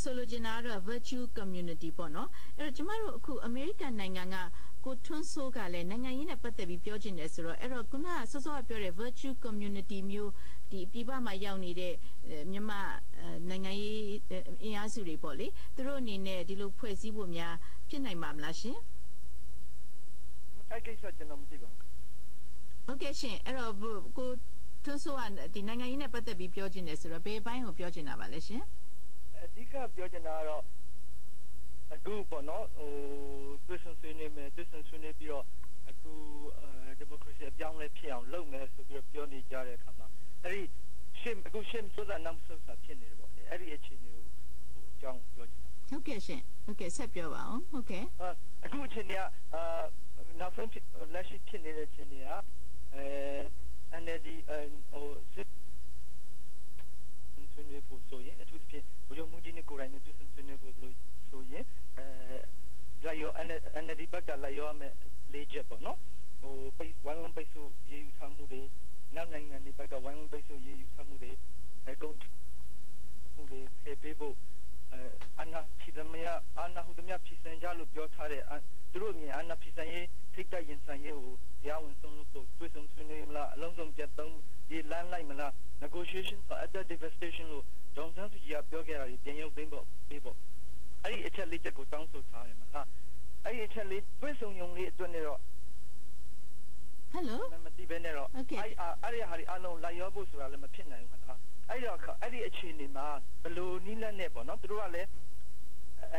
ဆိုလိုချင်တာကတော့ virtue community ပေါ့နော်အဲ့တော့ကျမတို့အခုအမေရိကန်နိုင်ငံကကိုထွန်းစိုးကလည်းနိုင်ငံရေးနဲ့ပတ်သက်ပြီးပြောချင်တယ်ဆိုတော့အဲ့တော့ခုနကစောစောကပြောတဲ့ virtue community မျိုးဒီပြည်ပမှာရောက်နေတဲ့မြန်မာနိုင်ငံရေးအင်အားစုတွေပေါ့လေသူတို့အနေနဲ့ဒီလိုဖွဲ့စည်းဖို့များဖြစ်နိုင်မှာမလားရှင်အဲ့ကိစ္စကျွန်တော်မသိပါဘူးဟုတ်ကဲ့ရှင်အဲ့တော့ကိုထွန်းစိုးကဒီနိုင်ငံရေးနဲ့ပတ်သက်ပြီးပြောချင်တယ်ဆိုတော့ဘယ်ဘိုင်းကိုပြောချင်တာပါလဲရှင်အဓိကပြောချင်တာကတော့အခုပေါ့နော်သွေးစွန်ဆွေးနေမယ်သွေးစွန်ဆွေးနေပြီးတော့အခုဒီမိုကရေစီအပြောင်းလဲဖြစ်အောင်လုပ်မယ်ဆိုပြီးတော့ပြောနေကြတဲ့အခါမှာအဲ့ဒီအခုရှင်းဆိုတာနမ်ဆိုတာဖြစ်နေတယ်ပေါ့အဲ့ဒီအခြေအနေကိုအကြောင်းပြောချင်တာဟုတ်ကဲ့ရှင်ဟုတ်ကဲ့ဆက်ပြောပါအောင်ဟုတ်ကဲ့အခုအခြေအနေကနောက်ဆုံးလက်ရှိဖြစ်နေတဲ့အခြေအနေကNLD ဆွေးနွေးဖို့ဆိုရင်အထူးသဖြင့်ဘုရားမူကြီးနဲ့ကိုယ်တိုင်နဲ့တွေ့ဆုံဆွေးနွေးဖို့ဆိုရင်လာရော NLD ဘက်ကလာရောမဲ့လေးချက်ပေါ့နော်ပိတ်ဝိုင်းဝန်းပိတ်ဆို့ရေးယူထားမှုတွေနောက်နိုင်ငံတွေဘက်ကဝိုင်းဝန်းပိတ်ဆို့ရေးယူထားမှုတွေကုန်မှုတွေဖယ်ပေးဖို့အနာဖြစ်သမျှအနာဟုသမျှဖြစ်စံကြလို့ပြောထားတဲ့သူတို့မြင်အနာဖြစ်စံရေးထိတ်တရင်ဆိုင်ရေးကိုရအောင်ဆုံးလို့တွေ့ဆုံဆွေးနွေးမလားအလုံးစုံပြတ်သုံးဒီလမ်းလိုက်မလား negotiation for utter devastation လို့ဒေါန်ဆန်းစုကြည်ကပြောခဲ့တာဒီပြန်ရုပ်သိမ်းဖို့ပေးဖို့အဲ့ဒီအချက်လေးချက်ကိုတောင်းဆိုထားတယ်မလားအဲ့ဒီအချက်လေးတွေ့ဆုံယုံလေးအတွက်နဲ့တော့ hello မသိဘဲနဲ့တော့အဲ့ဒီဟာဒီအလုံးလိုက်ရောဖို့ဆိုတာလည်းမဖြစ်နိုင်ဘူးမလားအဲ့တော့အဲ့ဒီအခြေအနေမှာဘယ်လိုနီးလန်းနဲ့ပေါ့နော်သူတို့ကလည်း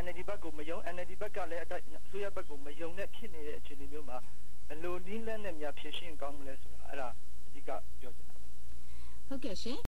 NLD ဘက်ကိုမယုံ NLD ဘက်ကလည်းအစိုးရဘက်ကိုမယုံနဲ့ဖြစ်နေတဲ့အခြေအနေမျိုးမှာဘယ်လိုနီးလန်းနဲ့များဖြစ်ရှင်းကောင်းမလဲဆိုတာအဲ့ဒါအဓိကပြောချင်တာပါဟုတ်ကဲ့ရှင်